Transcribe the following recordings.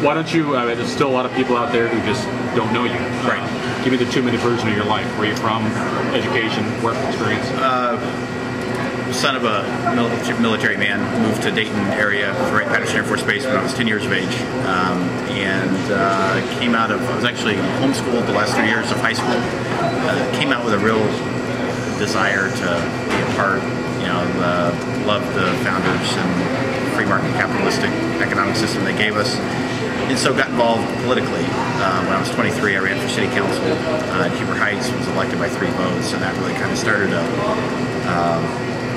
Why don't you, there's still a lot of people out there who just don't know you. Right. Give me the 2-minute version of your life. Where you're from, education, work experience. Son of a military man, moved to Dayton area for Patterson Air Force Base when I was 10 years of age, and came out of, I was actually homeschooled the last 3 years of high school, came out with a real desire to be a part, loved the founders and free market capitalistic economic system they gave us, and so got involved politically. When I was 23, I ran for city council in Huber Heights, was elected by 3 votes, and that really kind of started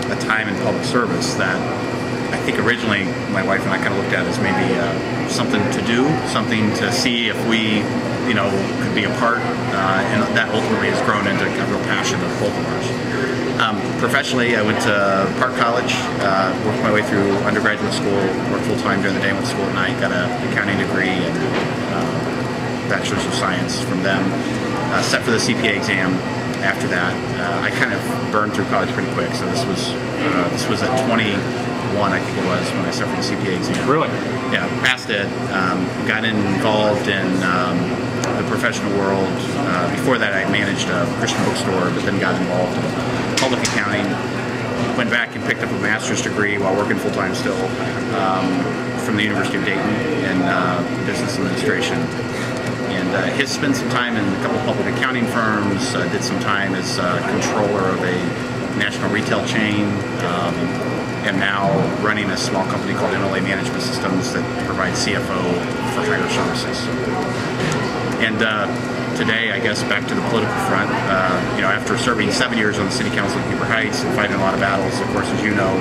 a time in public service that I think originally my wife and I kind of looked at as maybe something to do, something to see if we, could be a part, and that ultimately has grown into a real passion of both of ours. Professionally, I went to Park College, worked my way through undergraduate school, worked full-time during the day, went to school at night, got an accounting degree and bachelor's of science from them, set for the CPA exam. After that, I kind of burned through college pretty quick. So this was at 21, I think it was, when I started for the CPA exam. Really? Yeah, passed it. Got involved in the professional world. Before that, I managed a Christian bookstore, but then got involved in public accounting. Went back and picked up a master's degree while working full time still from the University of Dayton in business administration. And has spent some time in a couple of public accounting firms, did some time as controller of a national retail chain, and now running a small company called MLA Management Systems that provides CFO for hire services. And today, I guess, back to the political front, after serving 7 years on the City Council in Huber Heights and fighting a lot of battles, of course, as you know,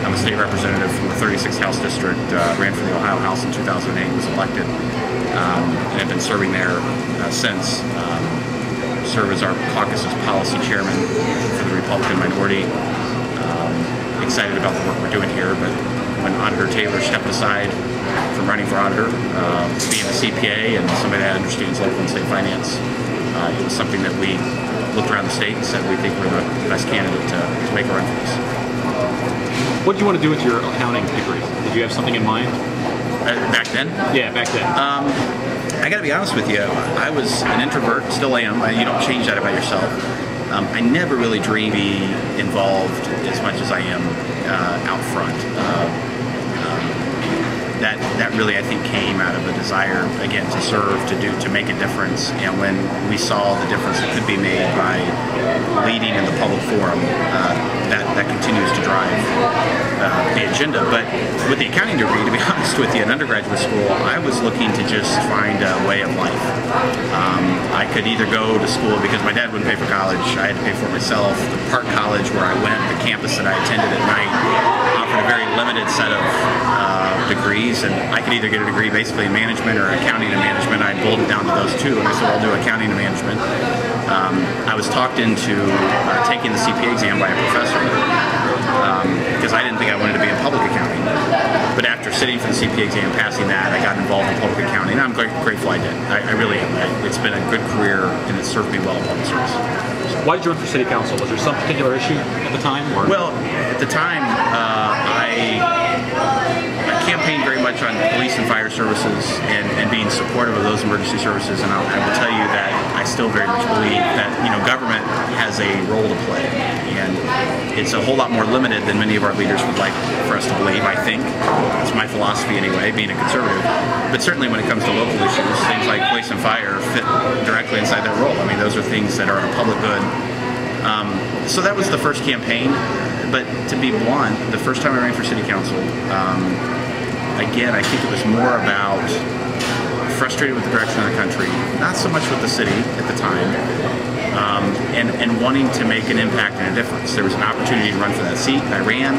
I'm a state representative from the 36th House District, ran for the Ohio House in 2008, was elected. And have been serving there since. Serve as our caucus's policy chairman for the Republican minority. Excited about the work we're doing here, but when Auditor Taylor stepped aside from running for auditor, being a CPA and somebody that understands local and state finance, it was something that we looked around the state and said we think we're the best candidate to make a run for this. What did you want to do with your accounting degree? Did you have something in mind? Back then? Yeah, back then. I got to be honest with you. I was an introvert, still am. You don't change that about yourself. I never really dreamed to be involved as much as I am out front. That really, I think, came out of a desire, again, to serve, to make a difference. And when we saw the difference that could be made by leading in the public forum, that continues to drive the agenda. But with the accounting degree, to be honest with you, in undergraduate school, I was looking to just find a way of life. I could either go to school, because my dad wouldn't pay for college, I had to pay for it myself. The Park College where I went, the campus that I attended at night, offered a very limited set of degrees, and I could either get a degree basically in management or accounting and management. I boiled it down to those two, and I said, I'll do accounting and management. I was talked into taking the CPA exam by a professor because I didn't think I wanted to be in public accounting. But after sitting for the CPA exam, passing that, I got involved in public accounting, and I'm grateful I did. I really am. It's been a good career, and it's served me well in public service. Why did you run for city council? Was there some particular issue at the time? Or? Well, at the time, I campaigned very much on police and fire services and being supportive of those emergency services, and I will tell you that I still very much believe that government has a role to play, and it's a whole lot more limited than many of our leaders would like for us to believe. I think that's my philosophy anyway, being a conservative. But certainly when it comes to local issues, things like police and fire fit directly inside that role. I mean, those are things that are a public good. So that was the first campaign. But to be blunt, the first time I ran for city council, again, I think it was more about frustrated with the direction of the country, not so much with the city at the time, and wanting to make an impact and a difference. There was an opportunity to run for that seat, and I ran,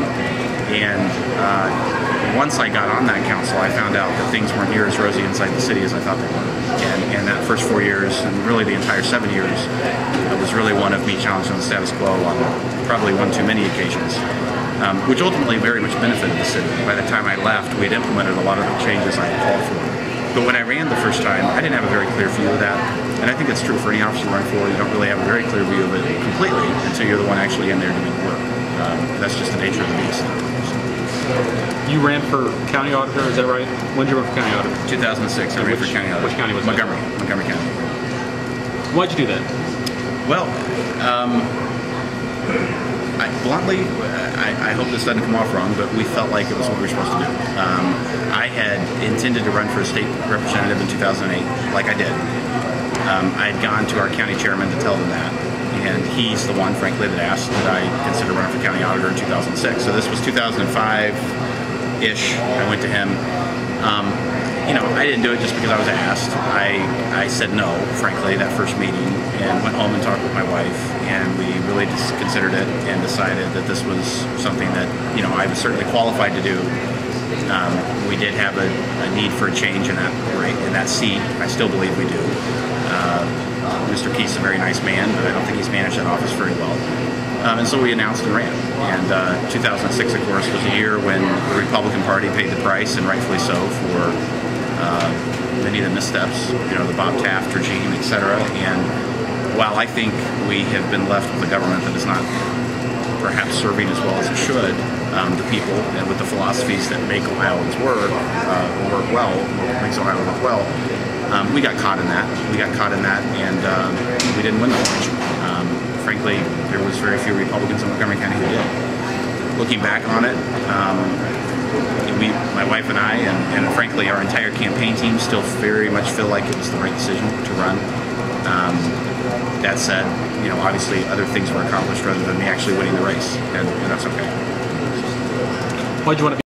and once I got on that council, I found out that things weren't near as rosy inside the city as I thought they were. And that first 4 years, and really the entire 7 years, was really one of me challenging the status quo on probably one too many occasions, which ultimately very much benefited the city. By the time I left, we had implemented a lot of the changes I had called for. But when I ran the first time, I didn't have a very clear view of that. And I think it's true for any office you run for. You don't really have a very clear view of it completely until you're the one actually in there doing the work. That's just the nature of the beast. You ran for county auditor, is that right? When did you run for county auditor? 2006, I ran for county auditor. Which county was Montgomery. that? Montgomery County. Why'd you do that? Well, bluntly, I hope this doesn't come off wrong, but we felt like it was what we were supposed to do. I had intended to run for a state representative in 2008, like I did. I had gone to our county chairman to tell them that, and he's the one, frankly, that asked that I consider running for county auditor in 2006. So this was 2005-ish. I went to him. I didn't do it just because I was asked. I said no, frankly, that first meeting, and went home and talked with my wife, and we really just considered it and decided that this was something that I was certainly qualified to do. We did have a need for a change in that seat. I still believe we do. Mr. Keith's a very nice man, but I don't think he's managed that office very well. And so we announced and ran. And 2006, of course, was a year when the Republican Party paid the price, and rightfully so, for many of the missteps, the Bob Taft regime, etc. And while I think we have been left with a government that is not perhaps serving as well as it should the people, and with the philosophies that make Ohioans work well, makes Ohio work well, we got caught in that. And we didn't win the election. Frankly, there was very few Republicans in Montgomery County who did. Looking back on it, my wife and I, and frankly our entire campaign team, still very much feel like it was the right decision to run. That said, obviously other things were accomplished rather than me actually winning the race, and that's okay. Why'd you want to be